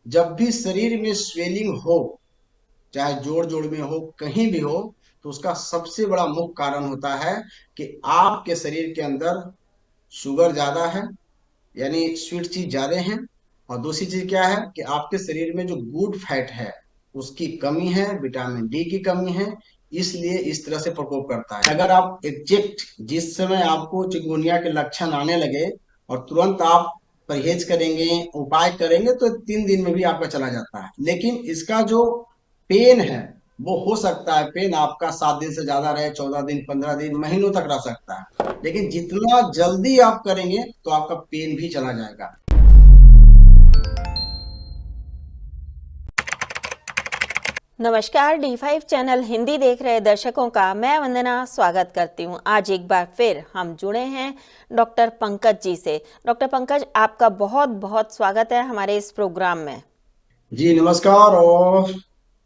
जब भी शरीर में स्वेलिंग हो, चाहे जोड़ जोड़ में हो, कहीं भी हो, तो उसका सबसे बड़ा मुख्य कारण होता है कि आपके शरीर के अंदर शुगर ज्यादा है, यानी स्वीट चीज ज्यादा है। और दूसरी चीज क्या है कि आपके शरीर में जो गुड फैट है उसकी कमी है, विटामिन डी की कमी है। इसलिए इस तरह से प्रकोप करता है। अगर आप एग्जैक्ट जिस समय आपको चिकनगुनिया के लक्षण आने लगे और तुरंत आप परहेज करेंगे, उपाय करेंगे, तो 3 दिन में भी आपका चला जाता है। लेकिन इसका जो पेन है वो हो सकता है, पेन आपका 7 दिन से ज्यादा रहे, 14 दिन, 15 दिन, महीनों तक रह सकता है। लेकिन जितना जल्दी आप करेंगे तो आपका पेन भी चला जाएगा। नमस्कार, D5 चैनल हिंदी देख रहे दर्शकों का मैं वंदना स्वागत करती हूं। आज एक बार फिर हम जुड़े हैं डॉक्टर पंकज जी से। डॉक्टर पंकज, आपका बहुत बहुत स्वागत है हमारे इस प्रोग्राम में। जी नमस्कार। और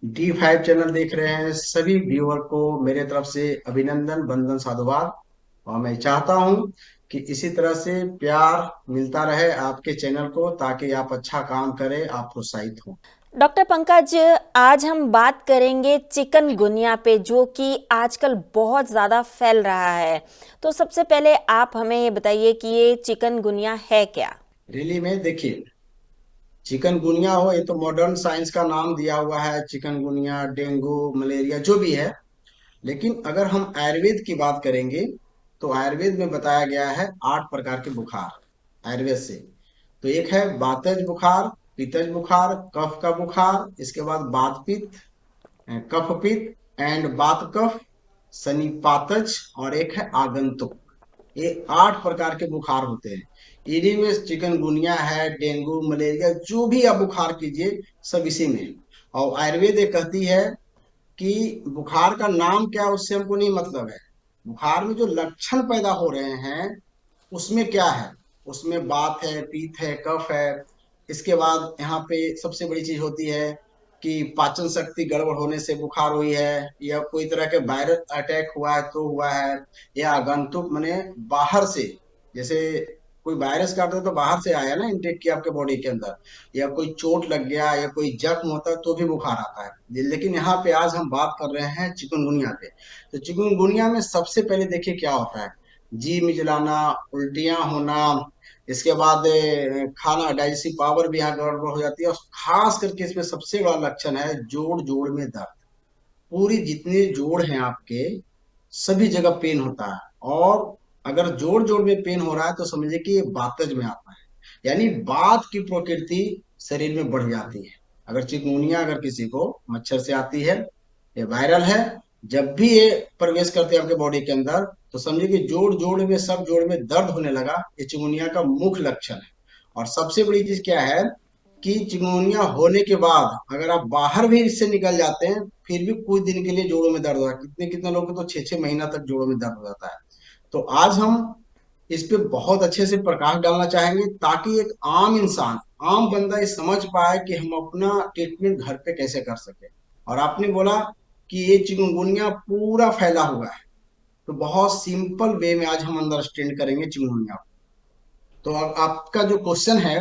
D5 चैनल देख रहे हैं सभी व्यूअर को मेरे तरफ से अभिनंदन, वंदन, साधुवाद। और मैं चाहता हूं कि इसी तरह से प्यार मिलता रहे आपके चैनल को, ताकि आप अच्छा काम करें, आप प्रोत्साहित हो। डॉक्टर पंकज, आज हम बात करेंगे चिकनगुनिया पे, जो कि आजकल बहुत ज़्यादा फैल रहा है। तो सबसे पहले आप हमें ये बताइए कि ये चिकनगुनिया है क्या। रियली में देखिए, चिकनगुनिया हो, ये तो मॉडर्न साइंस का नाम दिया हुआ है, चिकनगुनिया, डेंगू, मलेरिया जो भी है। लेकिन अगर हम आयुर्वेद की बात करेंगे तो आयुर्वेद में बताया गया है 8 प्रकार के बुखार आयुर्वेद से। तो एक है वातज बुखार, पित्तज बुखार, कफ का बुखार, इसके बाद वात पित्त, कफ पित्त एंड वात कफ, सनिपातज, और एक है आगंतुक। ये 8 प्रकार के बुखार होते हैं। इन्हीं में चिकनगुनिया है, डेंगू, मलेरिया, जो भी आप बुखार कीजिए सब इसी में है। और आयुर्वेद ये कहती है कि बुखार का नाम क्या है उससे हमको नहीं मतलब है, बुखार में जो लक्षण पैदा हो रहे हैं उसमें क्या है। उसमें वात है, पीत है, कफ है। इसके बाद यहाँ पे सबसे बड़ी चीज होती है कि पाचन शक्ति गड़बड़ होने से बुखार हुई है, या कोई तरह के वायरस अटैक हुआ है तो हुआ है, या आगंतुक माने बाहर से, जैसे कोई वायरस काटता है तो बाहर से आया ना, इंटेक किया आपके बॉडी के अंदर, या कोई चोट लग गया या कोई जख्म होता है तो भी बुखार आता है। लेकिन यहाँ पे आज हम बात कर रहे हैं चिकनगुनिया पे। तो चिकनगुनिया में सबसे पहले देखिए क्या होता है। जी मिचलाना, उल्टियां होना, इसके बाद खाना डाइजेस्टिव पावर भी यहाँ गड़बड़ हो जाती है। और खास करके इसमें सबसे बड़ा लक्षण है जोड़ जोड़ में दर्द। पूरी जितने जोड़ हैं आपके, सभी जगह पेन होता है। और अगर जोड़ जोड़ में पेन हो रहा है तो समझिए कि ये वातज में आता है, यानी वात की प्रकृति शरीर में बढ़ जाती है। अगर चिकनगुनिया अगर किसी को मच्छर से आती है, ये वायरल है, जब भी ये प्रवेश करते हैं आपके बॉडी के अंदर, तो समझिए कि जोड़ जोड़ में, सब जोड़ में दर्द होने लगा। ये चिकनगुनिया का मुख्य लक्षण है। और सबसे बड़ी चीज क्या है कि चिकनगुनिया होने के बाद अगर आप बाहर भी इससे निकल जाते हैं, फिर भी कुछ दिन के लिए जोड़ों में दर्द होता है। कितने कितने लोगों को तो 6 6 महीना तक जोड़ों में दर्द हो जाता है। तो आज हम इस पे बहुत अच्छे से प्रकाश डालना चाहेंगे, ताकि एक आम इंसान, आम बंदा ये समझ पाए कि हम अपना ट्रीटमेंट घर पे कैसे कर सके। और आपने बोला कि ये चिकनगुनिया पूरा फैला हुआ है, तो बहुत सिंपल वे में आज हम अंडरस्टैंड करेंगे चिकनगुनिया को। तो अब आपका जो क्वेश्चन है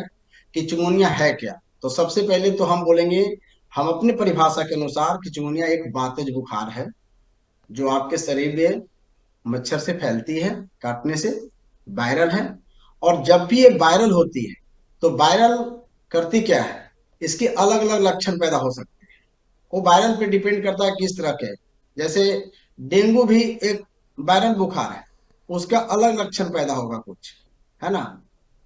कि चिकनगुनिया है क्या, तो सबसे पहले तो हम बोलेंगे, हम अपनी परिभाषा के अनुसार कि चिकनगुनिया एक वातज बुखार है, जो आपके शरीर में मच्छर से फैलती है, काटने से, वायरल है। और जब भी ये वायरल होती है तो वायरल करती क्या है, इसके अलग अलग लक्षण पैदा हो सकते हैं। वो वायरल पे डिपेंड करता है किस तरह के। जैसे डेंगू भी एक वायरल बुखार है, उसका अलग लक्षण पैदा होगा कुछ, है ना।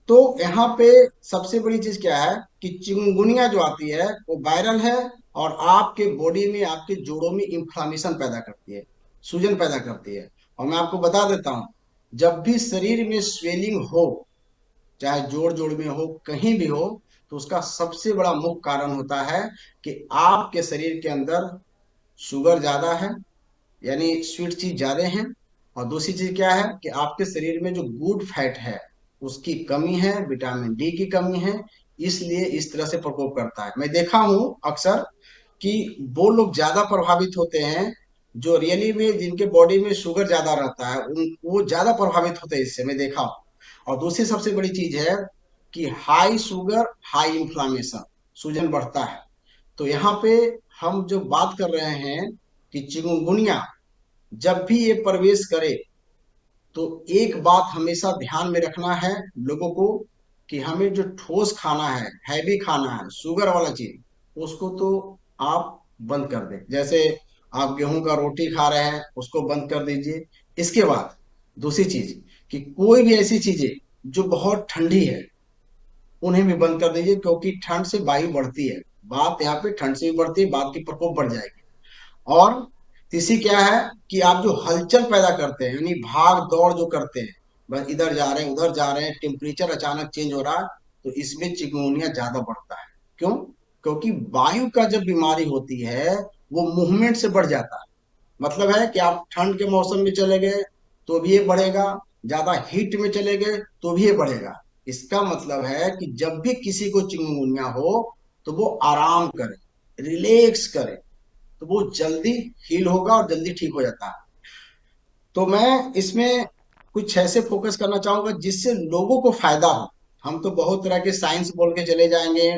तो यहाँ पे सबसे बड़ी चीज क्या है कि चिकनगुनिया जो आती है वो वायरल है, और आपके बॉडी में, आपके जोड़ों में इंफ्लामेशन पैदा करती है, सूजन पैदा करती है। और मैं आपको बता देता हूँ, जब भी शरीर में स्वेलिंग हो, चाहे जोड़ जोड़ में हो, कहीं भी हो, तो उसका सबसे बड़ा मुख्य कारण होता है कि आपके शरीर के अंदर शुगर ज्यादा है, यानी स्वीट चीज ज्यादा है। और दूसरी चीज क्या है कि आपके शरीर में जो गुड फैट है उसकी कमी है, विटामिन डी की कमी है। इसलिए इस तरह से प्रकोप करता है। मैं देखा हूं अक्सर कि वो लोग ज्यादा प्रभावित होते हैं जो रियली में, जिनके बॉडी में शुगर ज्यादा रहता है, उन वो ज्यादा प्रभावित होते हैं, इससे मैं देखा हूं। और दूसरी सबसे बड़ी चीज है कि हाई शुगर, हाई इंफ्लामेशन, सूजन बढ़ता है। तो यहाँ पे हम जो बात कर रहे हैं कि चिकनगुनिया जब भी ये प्रवेश करे, तो एक बात हमेशा ध्यान में रखना है लोगों को, कि हमें जो ठोस खाना है, हैवी खाना है, शुगर वाला चीज, उसको तो आप बंद कर दें। जैसे आप गेहूं का रोटी खा रहे हैं, उसको बंद कर दीजिए। इसके बाद दूसरी चीज, कि कोई भी ऐसी चीजें जो बहुत ठंडी है, उन्हें भी बंद कर दीजिए, क्योंकि ठंड से वायु बढ़ती है। बात यहाँ पे ठंड से भी बढ़ती है, बात की प्रकोप बढ़ जाएगी। और तीसरी क्या है, कि आप जो हलचल पैदा करते हैं, यानी भाग दौड़ जो करते हैं, बस इधर जा रहे हैं उधर जा रहे हैं, टेम्परेचर अचानक चेंज हो रहा है, तो इसमें चिकनगुनिया ज्यादा बढ़ता है। क्यों? क्योंकि वायु का जब बीमारी होती है, वो मूवमेंट से बढ़ जाता है। मतलब है कि आप ठंड के मौसम में चले गए तो भी ये बढ़ेगा, ज्यादा हीट में चले गए तो भी ये बढ़ेगा। इसका मतलब है कि जब भी किसी को चिकनगुनिया हो, तो वो आराम करे, रिलैक्स करे, तो वो जल्दी हील होगा और जल्दी ठीक हो जाता है। तो मैं इसमें कुछ ऐसे फोकस करना चाहूंगा जिससे लोगों को फायदा हो। हम तो बहुत तरह के साइंस बोल के चले जाएंगे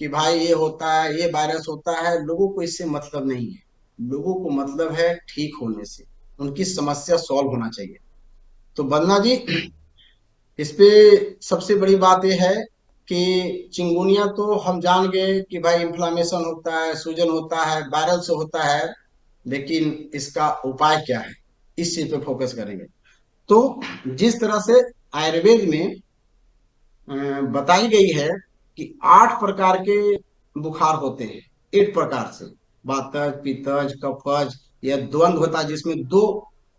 कि भाई ये होता है, ये वायरस होता है, लोगों को इससे मतलब नहीं है। लोगों को मतलब है ठीक होने से, उनकी समस्या सॉल्व होना चाहिए। तो बन्ना जी, इस पे सबसे बड़ी बात यह है कि चिंगुनिया तो हम जान गए कि भाई इन्फ्लामेशन होता है, सूजन होता है, वायरल से होता है, लेकिन इसका उपाय क्या है, इस चीज पे फोकस करेंगे। तो जिस तरह से आयुर्वेद में बताई गई है कि 8 प्रकार के बुखार होते हैं, 8 प्रकार से, वातज, पित्तज, कफज, या द्वंद होता है जिसमें दो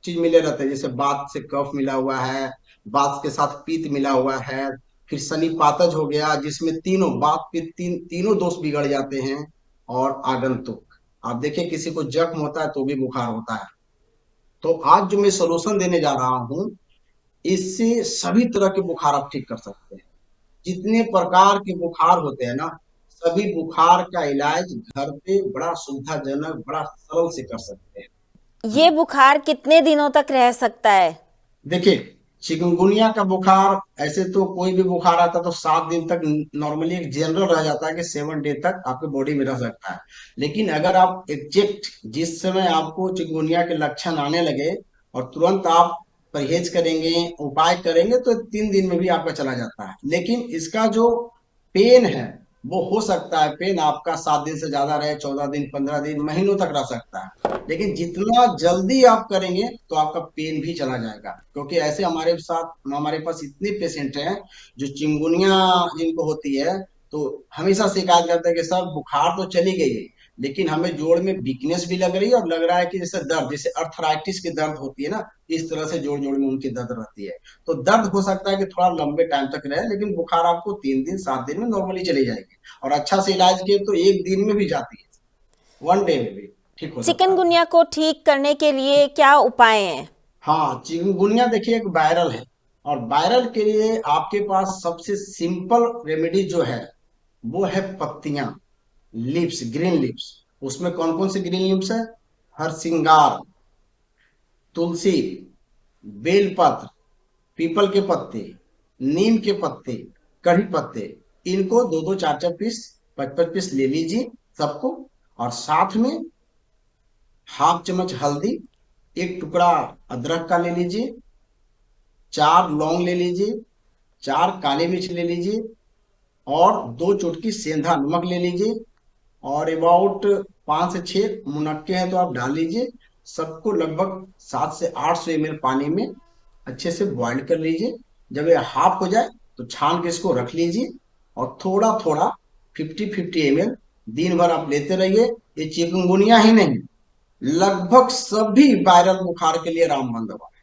चीज मिले रहते हैं, जैसे वात से कफ मिला हुआ है, वात के साथ पित्त मिला हुआ है। फिर सन्निपातज हो गया, जिसमें तीनों वात पित्त तीनों दोष बिगड़ जाते हैं। और आगंतुक, आप देखिए किसी को जख्म होता है तो भी बुखार होता है। तो आज जो मैं सोल्यूशन देने जा रहा हूँ, इससे सभी तरह के बुखार आप ठीक कर सकते हैं। जितने प्रकार के बुखार होते हैं ना, सभी बुखार का इलाज घर पे बड़ा सुविधाजनक, बड़ा सरल से कर सकते हैं ये हम। बुखार कितने दिनों तक रह सकता है? देखिए, चिकनगुनिया का बुखार, ऐसे तो कोई भी बुखार आता है तो 7 दिन तक नॉर्मली एक जनरल रह जाता है कि 7 डे तक आपके बॉडी में रह सकता है। लेकिन अगर आप एग्जैक्ट जिस समय आपको चिकनगुनिया के लक्षण आने लगे और तुरंत आप परहेज करेंगे, उपाय करेंगे, तो 3 दिन में भी आपका चला जाता है। लेकिन इसका जो पेन है, वो हो सकता है पेन आपका 7 दिन से ज्यादा रहे, 14 दिन, 15 दिन, महीनों तक रह सकता है। लेकिन जितना जल्दी आप करेंगे तो आपका पेन भी चला जाएगा, क्योंकि ऐसे हमारे पास इतने पेशेंट हैं जो चिंगुनिया जिनको होती है, तो हमेशा शिकायत करते हैं कि सर बुखार तो चली गई है, लेकिन हमें जोड़ में वीकनेस भी लग रही है, और लग रहा है कि जैसे दर्द, जैसे अर्थराइटिस की दर्द होती है ना, इस तरह से जोड़ जोड़ में उनकी दर्द रहती है। तो दर्द हो सकता है कि थोड़ा लंबे टाइम तक रहे, लेकिन बुखार आपको 3 दिन 7 दिन में नॉर्मली चली जाएगी। और अच्छा से इलाज किए तो 1 दिन में भी जाती है, 1 डे में भी ठीक हो सकता है। चिकनगुनिया को ठीक करने के लिए क्या उपाय हैं? हाँ, चिकनगुनिया देखिए एक वायरल है, और वायरल के लिए आपके पास सबसे सिंपल रेमेडी जो है, वो है पत्तियां, लीव्स, ग्रीन लीव्स। उसमें कौन कौन सी ग्रीन लीव्स है? हरसिंगार, तुलसी, बेलपत्र, पीपल के पत्ते, नीम के पत्ते, कड़ी पत्ते, इनको दो दो चार चार पीस, 5 5 पीस ले लीजिए सबको। और साथ में हाफ चम्मच हल्दी, एक टुकड़ा अदरक का ले लीजिए, 4 लौंग ले लीजिए, 4 काली मिर्च ले लीजिए, और 2 चुटकी सेंधा नमक ले लीजिए, और अबाउट 5 से 6 मुनक्के हैं तो आप डाल लीजिए। सबको लगभग 700 से 800 ml पानी में अच्छे से बॉईल कर लीजिए। जब ये हाफ हो जाए तो छान के इसको रख लीजिए, और थोड़ा थोड़ा 50 50 ml दिन भर आप लेते रहिए। ये चिकनगुनिया ही नहीं, लगभग सभी वायरल बुखार के लिए रामबाण दवा है,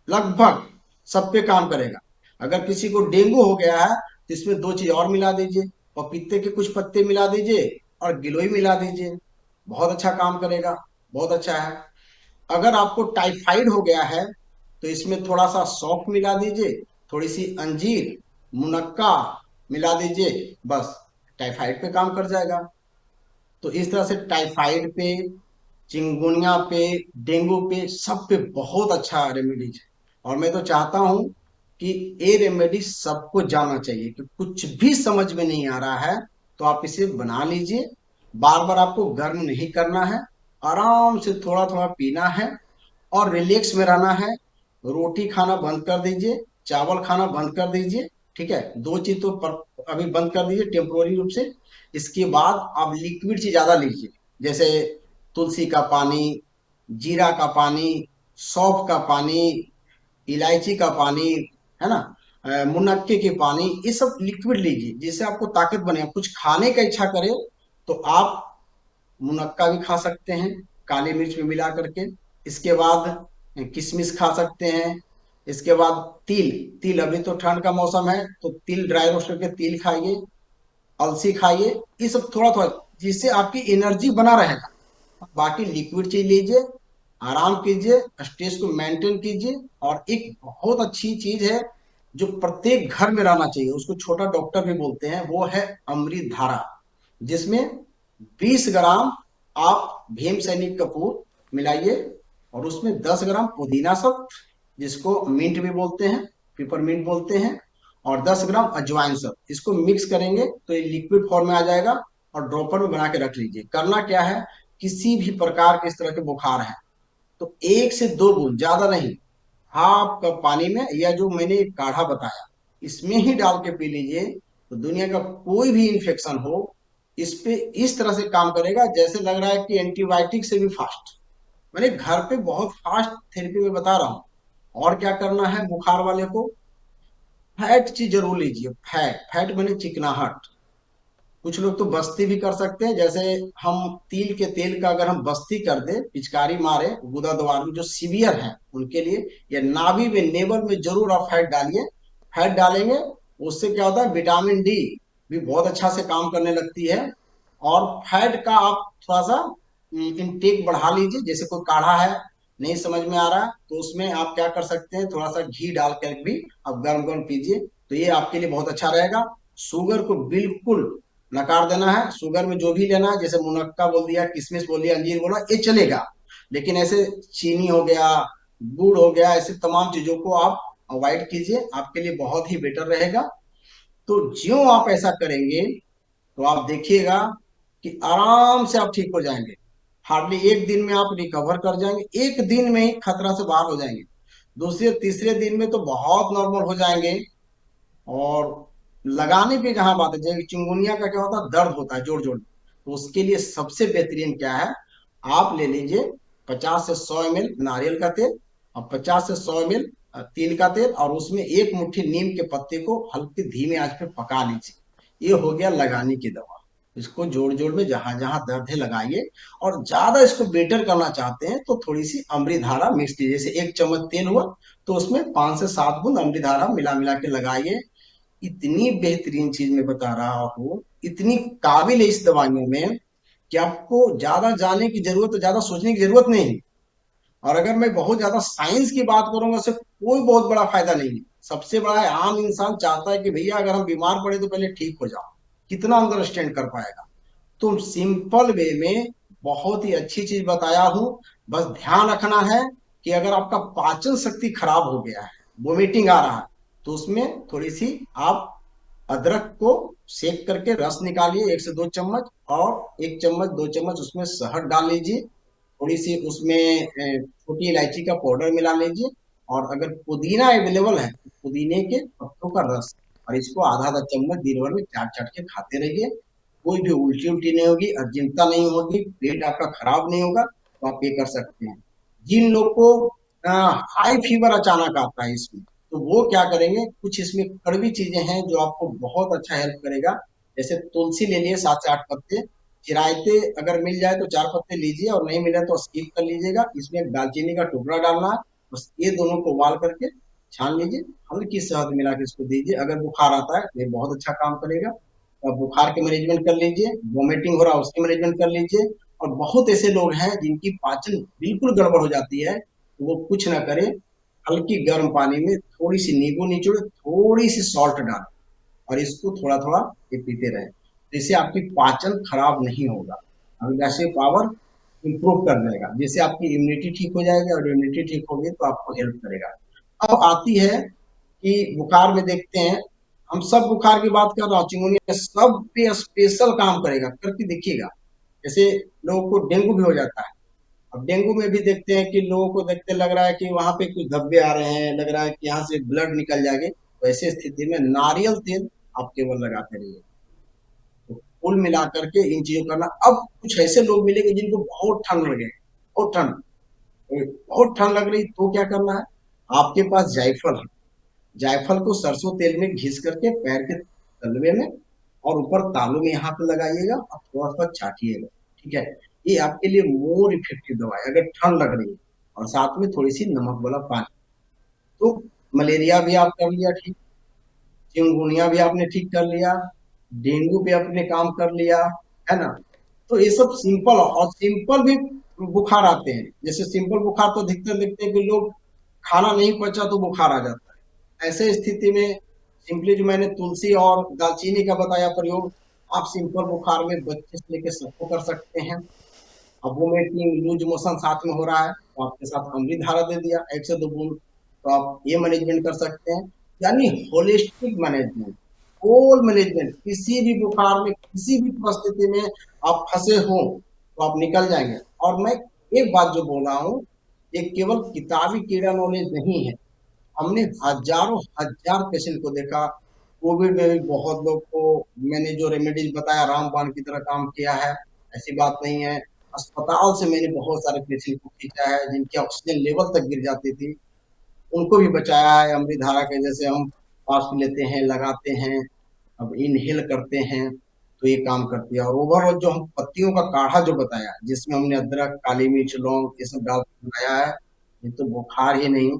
लगभग सब पे काम करेगा। अगर किसी को डेंगू हो गया है तो इसमें 2 चीज और मिला दीजिए, पपीते के कुछ पत्ते मिला दीजिए, और गिलोय मिला दीजिए, बहुत अच्छा काम करेगा, बहुत अच्छा है। अगर आपको टाइफाइड हो गया है तो इसमें थोड़ा सा सौंफ मिला दीजिए, थोड़ी सी अंजीर, मुनक्का मिला दीजिए, बस टाइफाइड पे काम कर जाएगा। तो इस तरह से टाइफाइड पे, चिंगुनिया पे, डेंगू पे, सब पे बहुत अच्छा रेमेडीज है। और मैं तो चाहता हूं कि ये रेमेडी सबको जानना चाहिए, कि कुछ भी समझ में नहीं आ रहा है तो आप इसे बना लीजिए। बार बार आपको गर्म नहीं करना है, आराम से थोड़ा थोड़ा पीना है और रिलैक्स में रहना है। रोटी खाना बंद कर दीजिए, चावल खाना बंद कर दीजिए। ठीक है, दो चीज तो अभी बंद कर दीजिए टेम्पोररी रूप से। इसके बाद आप लिक्विड चीज ज्यादा लीजिए, जैसे तुलसी का पानी, जीरा का पानी, सौंफ का पानी, इलायची का पानी, है ना, मुनक्के के पानी, ये सब लिक्विड लीजिए जिससे आपको ताकत बने। कुछ खाने का इच्छा करे तो आप मुनक्का भी खा सकते हैं काली मिर्च में मिला करके। इसके बाद किशमिश खा सकते हैं। इसके बाद तिल, तिल अभी तो ठंड का मौसम है तो तिल ड्राई रोस्ट करके तिल खाइए, अलसी खाइए। ये सब थोड़ा थोड़ा, जिससे आपकी एनर्जी बना रहेगा। बाकी लिक्विड चीज लीजिए, आराम कीजिए, स्ट्रेस को मेंटेन कीजिए। और एक बहुत अच्छी चीज है जो प्रत्येक घर में रहना चाहिए, उसको छोटा डॉक्टर भी बोलते हैं, वो है अमृत धारा, जिसमें 20 ग्राम आप भीम सैनिक कपूर मिलाइए और उसमें 10 ग्राम पुदीना सब, जिसको मिंट भी बोलते हैं, पेपर मिंट बोलते हैं, और 10 ग्राम अजवाइन सब, इसको मिक्स करेंगे तो ये लिक्विड फॉर्म में आ जाएगा। और ड्रॉपर में बना के रख लीजिए। करना क्या है, किसी भी प्रकार के इस तरह के बुखार है तो 1 से 2 बूंद, ज्यादा नहीं, हाफ कप पानी में, या जो मैंने काढ़ा बताया इसमें ही डाल के पी लीजिए। तो दुनिया का कोई भी इन्फेक्शन हो, इस पे इस तरह से काम करेगा जैसे लग रहा है कि एंटीबायोटिक से भी फास्ट। मैंने घर पे बहुत फास्ट थेरेपी में बता रहा हूँ। और क्या करना है बुखार वाले को, फैट चीज जरूर लीजिए। फैट, फैट मैंने चिकनाहट। कुछ लोग तो बस्ती भी कर सकते हैं, जैसे हम तिल के तेल का अगर हम बस्ती कर दे, पिचकारी मारे गुदा द्वार में, जो सीवियर हैं उनके लिए, या नाभि में, नेवल में जरूर आप फैट डालिए। फैट डालेंगे उससे क्या होता है, विटामिन डी भी बहुत अच्छा से काम करने लगती है। और फैट का आप थोड़ा सा इनटेक बढ़ा लीजिए। जैसे कोई काढ़ा है नहीं समझ में आ रहा है तो उसमें आप क्या कर सकते हैं, थोड़ा सा घी डाल कर भी आप गर्म गर्म पीजिए, तो ये आपके लिए बहुत अच्छा रहेगा। शुगर को बिल्कुल नकार देना है। शुगर में जो भी लेना है, जैसे मुनक्का बोल दिया, किशमिश बोल दिया, अंजीर बोला, ये चलेगा, लेकिन ऐसे चीनी हो गया, गुड़ हो गया, ऐसे तमाम चीजों को आप अवॉइड कीजिए, आपके लिए बहुत ही बेटर रहेगा। तो ज्यों आप ऐसा करेंगे तो आप देखिएगा कि आराम से आप ठीक हो जाएंगे। हार्डली 1 दिन में आप रिकवर कर जाएंगे, 1 दिन में ही खतरा से बाहर हो जाएंगे। दूसरे तीसरे दिन में तो बहुत नॉर्मल हो जाएंगे। और लगाने पे जहां बात है, जैसे चिंगुनिया का क्या होता है, दर्द होता है जोड़ जोड़ में, तो उसके लिए सबसे बेहतरीन क्या है, आप ले लीजिए 50 से 100 ml नारियल का तेल और 50 से 100 ml तिल का तेल, और उसमें एक मुट्ठी नीम के पत्ते को हल्के धीमे आंच पे पका लीजिए। ये हो गया लगाने की दवा। इसको जोड़ जोड़ में जहां जहां दर्द है लगाइए। और ज्यादा इसको बेटर करना चाहते हैं तो थोड़ी सी अमृत धारा मिक्स कीजिए, जैसे 1 चम्मच तेल हुआ तो उसमें 5 से 7 बूंद अमृत धारा मिला मिला के लगाइए। इतनी बेहतरीन चीज मैं बता रहा हूँ, इतनी काबिल है इस दवाइयों में कि आपको ज्यादा जानने की जरूरत, ज्यादा सोचने की जरूरत नहीं है। और अगर मैं बहुत ज्यादा साइंस की बात करूंगा, उससे कोई बहुत बड़ा फायदा नहीं है। सबसे बड़ा है, आम इंसान चाहता है कि भैया अगर हम बीमार पड़े तो पहले ठीक हो जाओ। कितना अंडरस्टैंड कर पाएगा। तो सिंपल वे में बहुत ही अच्छी चीज बताया हूं। बस ध्यान रखना है कि अगर आपका पाचन शक्ति खराब हो गया है, वोमिटिंग आ रहा है, तो उसमें थोड़ी सी आप अदरक को सेक करके रस निकालिए 1 से 2 चम्मच, और 1 चम्मच 2 चम्मच उसमें शहद डाल लीजिए। थोड़ी सी उसमें छोटी इलायची का पाउडर मिला लीजिए। और अगर पुदीना अवेलेबल है तो पुदीने के पत्तों का रस, और इसको आधा आधा चम्मच दिन भर में चाट चाट के खाते रहिए। कोई भी उल्टी उल्टी नहीं होगी, अजीर्णता नहीं होगी, पेट आपका खराब नहीं होगा, तो आप ये कर सकते हैं। जिन लोग को हाई फीवर अचानक आता है इसमें, तो वो क्या करेंगे, कुछ इसमें कड़वी चीजें हैं जो आपको बहुत अच्छा हेल्प करेगा। जैसे तुलसी ले लिए 7 से 8 पत्ते, चिरायते अगर मिल जाए तो 4 पत्ते लीजिए, और नहीं मिला तो स्किप कर लीजिएगा। इसमें एक दालचीनी का टुकड़ा डालना है, बस ये दोनों को उबाल करके छान लीजिए, हल्की शहद मिला के इसको दीजिए। अगर बुखार आता है तो ये बहुत अच्छा काम करेगा। और बुखार के मैनेजमेंट कर लीजिए, वोमिटिंग हो रहा है उसकी मैनेजमेंट कर लीजिए। और बहुत ऐसे लोग हैं जिनकी पाचन बिल्कुल गड़बड़ हो जाती है, तो वो कुछ ना करे, हल्की गर्म पानी में थोड़ी सी नींबू निचोड़े, थोड़ी सी सॉल्ट डालें, और इसको थोड़ा थोड़ा ये पीते रहें। तो इससे आपकी पाचन खराब नहीं होगा, और वैसे पावर इंप्रूव कर देगा, जिससे आपकी इम्यूनिटी ठीक हो जाएगी, और इम्यूनिटी ठीक होगी तो आपको हेल्प करेगा। अब आती है कि बुखार में देखते हैं हम सब बुखार की बात कर रहा हूँ, चिकनगुनिया सब पे स्पेशल काम करेगा, करके देखिएगा। जैसे लोगों को डेंगू भी हो जाता है, अब डेंगू में भी देखते हैं कि लोगों को देखते लग रहा है कि वहां पे कुछ धब्बे आ रहे हैं, लग रहा है कि यहाँ से ब्लड निकल जाएगी, तो ऐसी स्थिति में नारियल तेल आप केवल लगाते रहिए। तो कुल मिलाकर के इन चीजों को करना। अब कुछ ऐसे लोग मिलेंगे जिनको बहुत ठंड लगे, बहुत ठंड, बहुत ठंड लग रही, तो क्या करना है, आपके पास जायफल है, जायफल को सरसों तेल में घिस करके पैर के तलवे में और ऊपर तालू में यहाँ पे लगाइएगा और थोड़ा सा चाटिएगा। ठीक है, ये आपके लिए मोर इफेक्टिव दवा है अगर ठंड लग रही है। और साथ में थोड़ी सी नमक वाला पानी। तो मलेरिया भी आप कर लिया ठीक, चिकनगुनिया भी आपने ठीक कर लिया, डेंगू भी आपने काम कर लिया, है ना। तो ये सब सिंपल, और सिंपल भी बुखार आते हैं। जैसे सिंपल बुखार तो अधिकतर देखते हैं कि लोग खाना नहीं पचा तो बुखार आ जाता है। ऐसे स्थिति में सिंपली जो मैंने तुलसी और दालचीनी का बताया प्रयोग, आप सिंपल बुखार में बच्चे से लेकर सबको कर सकते हैं। अब वो में लूज मोशन साथ में हो रहा है तो आपके साथ अमृत धारा दे दिया 1 से 2 बूंद, तो आप ये मैनेजमेंट कर सकते हैं। यानी होलिस्टिक मैनेजमेंट, होल मैनेजमेंट, किसी भी बुखार में किसी भी परिस्थिति में आप फंसे हो तो आप निकल जाएंगे। और मैं एक बात जो बोल रहा हूँ, ये केवल किताबी कीड़ा नॉलेज नहीं है, हमने हजारों हजार पेशेंट को देखा। कोविड में भी बहुत लोग को मैंने जो रेमेडीज बताया रामबाण की तरह काम किया है, ऐसी बात नहीं है। अस्पताल से मैंने बहुत सारे पेशेंट को खींचा है जिनकी ऑक्सीजन लेवल तक गिर जाती थी, उनको भी बचाया है अमृत धारा के। जैसे हम पास लेते हैं, लगाते हैं, अब इनहेल करते हैं, तो ये काम करती है। और ओवरऑल जो हम पत्तियों का काढ़ा जो बताया जिसमें हमने अदरक, काली मिर्च, लौंग ये सब डाल के बनाया है, ये तो बुखार ही नहीं,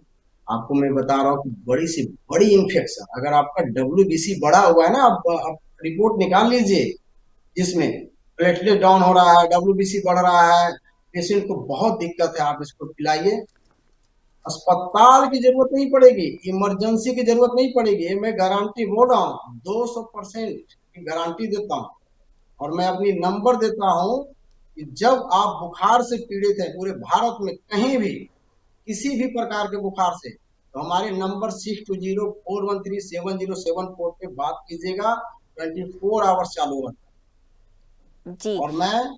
आपको मैं बता रहा हूँ कि बड़ी से बड़ी इन्फेक्शन, अगर आपका WBC बढ़ा हुआ है ना, आप रिपोर्ट निकाल लीजिए, जिसमें प्लेटलेट डाउन हो रहा है, WBC बढ़ रहा है, पेशेंट को बहुत दिक्कत है, आप इसको पिलाइए, अस्पताल की जरूरत नहीं पड़ेगी, इमरजेंसी की जरूरत नहीं पड़ेगी, ये मैं गारंटी बोल रहा हूँ, 200% की गारंटी देता हूँ। और मैं अपनी नंबर देता हूँ कि जब आप बुखार से पीड़ित हैं पूरे भारत में कहीं भी, किसी भी प्रकार के बुखार से, तो हमारे नंबर 6204137074 पे बात कीजिएगा, 24 आवर्स चालू रहता जी। है। और मैं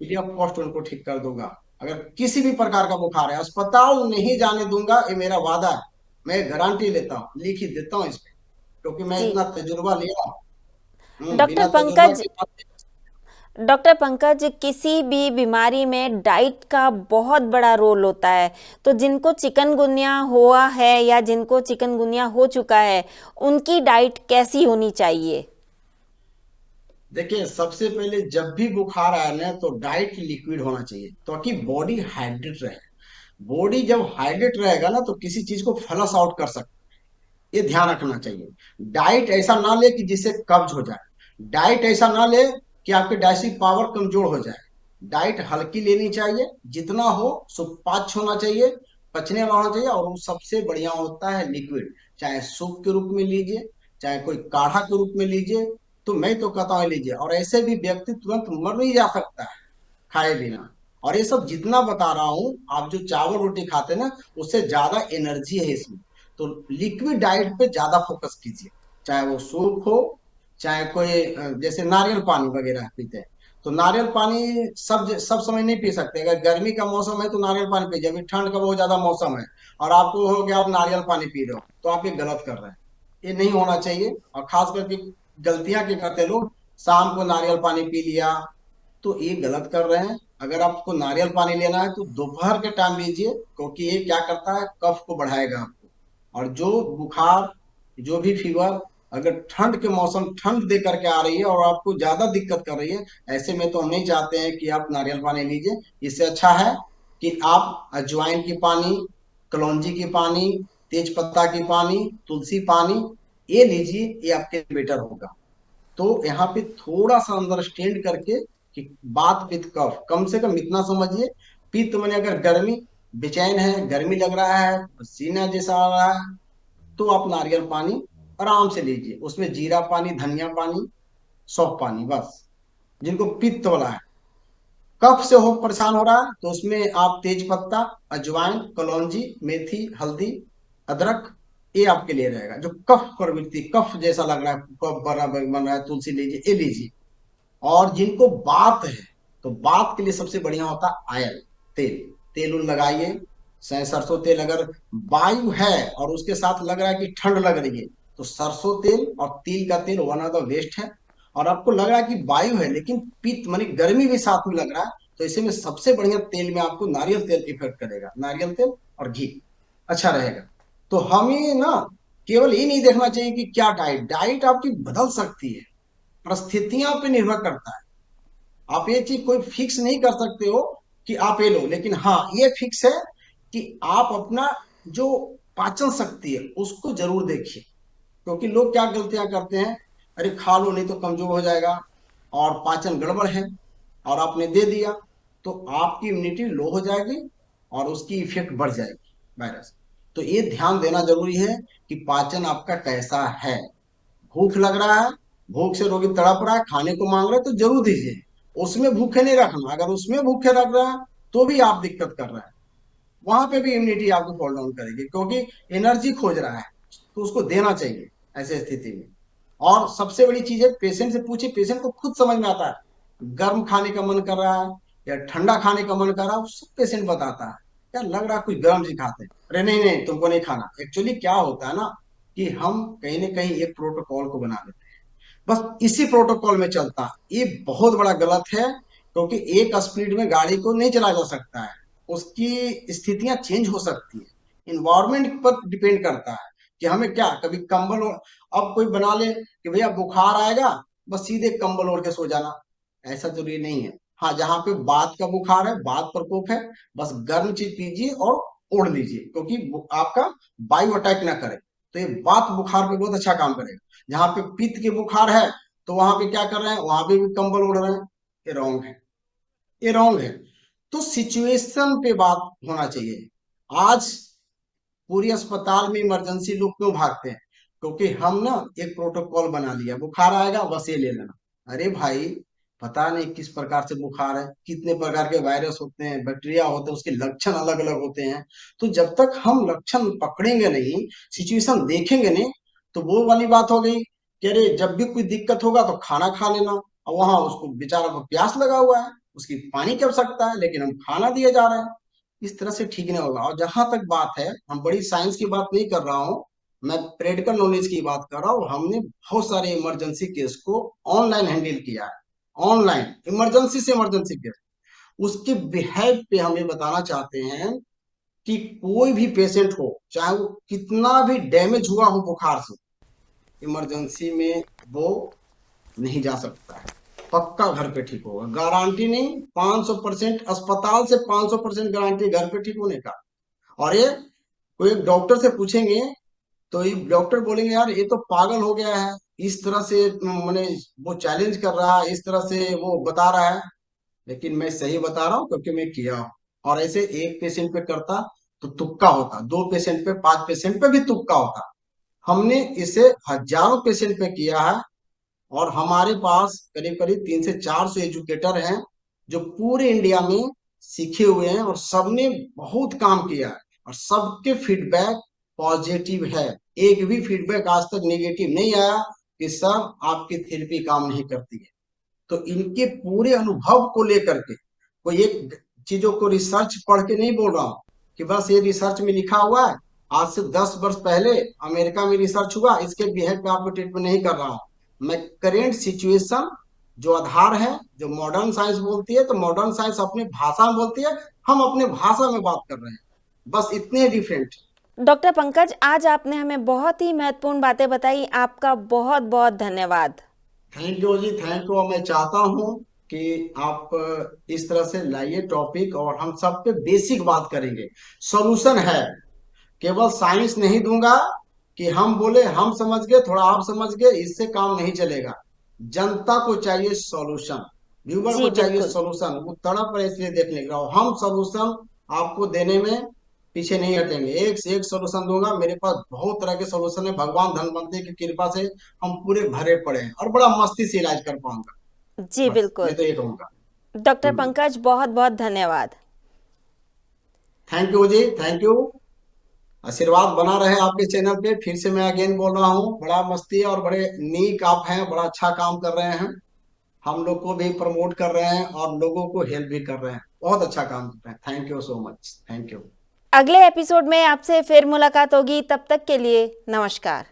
फ्री ऑफ कॉस्ट उनको ठीक कर दूंगा। अगर किसी भी प्रकार का बुखार है अस्पताल नहीं जाने दूंगा, ये मेरा वादा है, मैं गारंटी लेता हूँ, लिख ही देता हूँ इस पे, क्योंकि मैं जी। इतना तजुर्बा लिया हूँ। डॉक्टर बिना तजुर्बा पंकज, के बात डॉक्टर पंकज, किसी भी बीमारी में डाइट का बहुत बड़ा रोल होता है। तो जिनको चिकनगुनिया हुआ है या जिनको चिकनगुनिया हो चुका है, उनकी डाइट कैसी होनी चाहिए? देखिए, सबसे पहले जब भी बुखार आया ना तो डाइट लिक्विड होना चाहिए ताकि बॉडी हाइड्रेट रहे। बॉडी जब हाइड्रेट रहेगा ना तो किसी चीज को फ्लश आउट कर सकता है, ये ध्यान रखना चाहिए। डाइट ऐसा ना ले कि जिससे कब्ज हो जाए, डाइट ऐसा ना ले कि आपके डाइजेस्टिव पावर कमजोर हो जाए। डाइट हल्की लेनी चाहिए, जितना हो सुपाच्य होना चाहिए, पचने वाला होना चाहिए, और वो सबसे बढ़िया होता है लिक्विड, चाहे सूप के रूप में लीजिए, चाहे कोई काढ़ा के रूप में लीजिए, तो मैं तो कहता हूँ लीजिए। और ऐसे भी व्यक्ति तुरंत मर नहीं जा सकता है खाए बिना। और ये सब जितना बता रहा हूँ, आप जो चावल रोटी खाते हैं ना, उससे ज्यादा एनर्जी है इसमें। तो लिक्विड डाइट पे ज्यादा फोकस कीजिए, चाहे वो सूप हो, चाहे कोई जैसे नारियल पानी वगैरह पीते हैं, तो नारियल पानी सब समय नहीं पी सकते। अगर गर्मी का मौसम है तो नारियल पानी पीजिए, अभी ठंड का बहुत ज्यादा मौसम है और आपको हो गया आप नारियल पानी पी रहे हो, तो आप ये गलत कर रहे हैं, ये नहीं होना चाहिए। और खास करके गलतियां क्या करते हैं लोग, शाम को नारियल पानी पी लिया, तो ये गलत कर रहे हैं। अगर आपको नारियल पानी लेना है तो दोपहर के टाइम लीजिए, क्योंकि ये क्या करता है, कफ को बढ़ाएगा आपको। और जो बुखार, जो भी फीवर, अगर ठंड के मौसम ठंड दे करके आ रही है और आपको ज्यादा दिक्कत कर रही है, ऐसे में तो हम नहीं चाहते हैं कि आप नारियल पानी लीजिए। इससे अच्छा है कि आप अजवाइन की पानी, कलौंजी की पानी, तेज पत्ता की पानी, तुलसी पानी, ये लीजिए, ये आपके बेटर होगा। तो यहाँ पे थोड़ा सा अंडरस्टैंड करके कि बात पित्त कफ, कम से कम इतना समझिए, पित्त मैंने अगर गर्मी, बेचैन है, गर्मी लग रहा है, पसीना जैसा आ रहा है, तो आप नारियल पानी आराम से लीजिए, उसमें जीरा पानी, धनिया पानी, सौंफ पानी, बस। जिनको पित्त वाला है, कफ से हो परेशान हो रहा है, तो उसमें आप तेज पत्ता, अजवाइन, कलौंजी, मेथी, हल्दी, अदरक, ये आपके लिए रहेगा। जो कफ प्रवृत्ति, कफ जैसा लग रहा है, कफ बन रहा है, तुलसी लीजिए, ये लीजिए। और जिनको बात है, तो बात के लिए सबसे बढ़िया होता है आयल तेल। तेल उल लगाइए, सरसों तेल। अगर वायु है और उसके साथ लग रहा है कि ठंड लग रही है, तो सरसों तेल और तिल का तेल वन ऑफ द बेस्ट है। और आपको लग रहा है कि वायु है लेकिन पित्त मानी गर्मी भी साथ में लग रहा है, तो ऐसे में सबसे बढ़िया तेल में आपको नारियल तेल इफेक्ट करेगा। नारियल तेल और घी अच्छा रहेगा। तो हमें ना केवल ये नहीं देखना चाहिए कि क्या डाइट, डाइट आपकी बदल सकती है, परिस्थितियां पे निर्भर करता है। आप ये चीज कोई फिक्स नहीं कर सकते हो कि आप ये लो, लेकिन हाँ ये फिक्स है कि आप अपना जो पाचन शक्ति है उसको जरूर देखिए। क्योंकि लोग क्या गलतियां करते हैं, अरे खा लो नहीं तो कमजोर हो जाएगा, और पाचन गड़बड़ है और आपने दे दिया, तो आपकी इम्यूनिटी लो हो जाएगी और उसकी इफेक्ट बढ़ जाएगी, वायरस। तो ये ध्यान देना जरूरी है कि पाचन आपका कैसा है। भूख लग रहा है, भूख से रोगी तड़प रहा है, खाने को मांग रहा है, तो जरूर दीजिए। उसमें भूखे नहीं रखना। अगर उसमें भूखे रख रहा है तो भी आप दिक्कत कर रहे हैं, वहां पे भी इम्यूनिटी आपको फॉल डाउन करेगी, क्योंकि एनर्जी खोज रहा है, तो उसको देना चाहिए ऐसे स्थिति में। और सबसे बड़ी चीज है, पेशेंट से पूछिए, पेशेंट को खुद समझ में आता है गर्म खाने का मन कर रहा है या ठंडा खाने का मन कर रहा है, सब पेशेंट बताता है। यार लग रहा है कुछ गर्म ही खाते हैं, अरे नहीं नहीं तुमको नहीं खाना। एक्चुअली क्या होता है ना कि हम कहीं ना कहीं एक प्रोटोकॉल को बना लेते हैं, बस इसी प्रोटोकॉल में चलता है। ये बहुत बड़ा गलत है, क्योंकि एक स्पीड में गाड़ी को नहीं चलाया जा सकता है। उसकी स्थितियां चेंज हो सकती है, इन्वायरमेंट पर डिपेंड करता है कि हमें क्या, कभी कंबल अब कोई बना ले कि भैया बुखार आएगा बस सीधे कंबल ओढ़ के सो जाना, ऐसा जरूरी नहीं है। हाँ जहाँ पे बात का बुखार है, बात प्रकोप है, बस गर्म चीज पीजिए और ओढ़ लीजिए, क्योंकि आपका वायु अटैक ना करे। तो ये बात बुखार पे बहुत अच्छा काम करेगा। जहाँ पे पित्त के बुखार है, तो वहां पे क्या कर रहे हैं, वहां पे भी कंबल उड़ रहे हैं। ये रॉन्ग है, ये रॉन्ग है। तो सिचुएशन पे बात होना चाहिए। आज पूरी अस्पताल में इमरजेंसी लोग क्यों भागते हैं, क्योंकि हम ना एक प्रोटोकॉल बना लिया, बुखार आएगा बस ये ले लेना। अरे भाई पता नहीं किस प्रकार से बुखार है, कितने प्रकार के वायरस होते हैं, बैक्टीरिया होते हैं, उसके लक्षण अलग अलग होते हैं। तो जब तक हम लक्षण पकड़ेंगे नहीं, सिचुएशन देखेंगे नहीं, तो वो वाली बात हो गई कि अरे जब भी कोई दिक्कत होगा तो खाना खा लेना, और वहां उसको बेचारा को प्यास लगा हुआ है, उसकी पानी की आवश्यकता है, लेकिन हम खाना दिए जा रहे हैं। इस तरह से ठीक नहीं होगा। और जहां तक बात है, हम बड़ी साइंस की बात नहीं कर रहा हूँ, मैं प्रैक्टिकल नॉलेज की बात कर रहा हूँ। हमने बहुत सारे इमरजेंसी केस को ऑनलाइन हैंडल किया है। ऑनलाइन इमरजेंसी से इमरजेंसी केस, उसके बिहेव पे हम ये बताना चाहते हैं कि कोई भी पेशेंट हो, चाहे वो कितना भी डैमेज हुआ हो बुखार से, इमरजेंसी में वो नहीं जा सकता है। पक्का घर पे ठीक होगा, गारंटी नहीं, 500%। अस्पताल से 500% गारंटी घर पे ठीक होने का। और ये कोई एक डॉक्टर से पूछेंगे तो ये डॉक्टर बोलेंगे यार ये तो पागल हो गया है, इस तरह से मैंने, वो चैलेंज कर रहा है, इस तरह से वो बता रहा है। लेकिन मैं सही बता रहा हूँ क्योंकि मैं किया हूँ। और ऐसे एक पेशेंट पे करता तो तुक्का होता, दो पेशेंट पे, पांच पेशेंट पे भी तुक्का होता। हमने इसे हजारों पेशेंट पे किया है। और हमारे पास करीब करीब 300 से 400 एजुकेटर हैं, जो पूरे इंडिया में सीखे हुए हैं, और सबने बहुत काम किया है, और सबके फीडबैक पॉजिटिव है। एक भी फीडबैक आज तक नेगेटिव नहीं आया कि सर आपकी थेरेपी काम नहीं करती है। तो इनके पूरे अनुभव को लेकर के, कोई एक चीजों को रिसर्च पढ़ के नहीं बोल रहा हूँ कि बस ये रिसर्च में लिखा हुआ है, आज से 10 वर्ष पहले अमेरिका में रिसर्च हुआ, इसके बिहेव पे आपको ट्रीटमेंट नहीं कर रहा हूँ। मैं करेंट सिचुएशन जो आधार है, जो मॉडर्न साइंस बोलती है, तो मॉडर्न साइंस अपनी भाषा में बोलती है, हम अपने भाषा में बात कर रहे हैं, बस इतने डिफरेंट। डॉक्टर पंकज, आज आपने हमें बहुत ही महत्वपूर्ण बातें बताई। आपका बहुत बहुत धन्यवाद। थैंक यू जी, थैंक यू। मैं चाहता हूँ कि आप इस तरह से लाइए टॉपिक, और हम सब पे बेसिक बात करेंगे। सॉल्यूशन है, केवल साइंस नहीं दूंगा कि हम बोले हम समझ गए, थोड़ा आप समझ गए, इससे काम नहीं चलेगा। जनता को चाहिए सॉल्यूशन, व्यूवर को जी चाहिए बिल्कुल। सॉल्यूशन। वो तड़प रहे इसलिए देखने लगा, हम सॉल्यूशन आपको देने में पीछे नहीं हटेंगे। एक से एक सॉल्यूशन दूंगा, मेरे पास बहुत तरह के सॉल्यूशन है, भगवान धनवंतरी की कृपा से हम पूरे भरे पड़े हैं, और बड़ा मस्ती से इलाज कर पाऊंगा। जी बस मैं बिल्कुल। तो ये कहूंगा। डॉक्टर पंकज, बहुत बहुत धन्यवाद। थैंक यू जी, थैंक यू। आशीर्वाद बना रहे आपके चैनल पे। फिर से मैं अगेन बोल रहा हूँ, बड़ा मस्ती और बड़े नीक आप हैं, बड़ा अच्छा काम कर रहे हैं। हम लोग को भी प्रमोट कर रहे हैं और लोगों को हेल्प भी कर रहे हैं। बहुत अच्छा काम कर रहे हैं। Thank you so much. Thank you. अगले एपिसोड में आपसे फिर मुलाकात होगी, तब तक के लिए नमस्कार।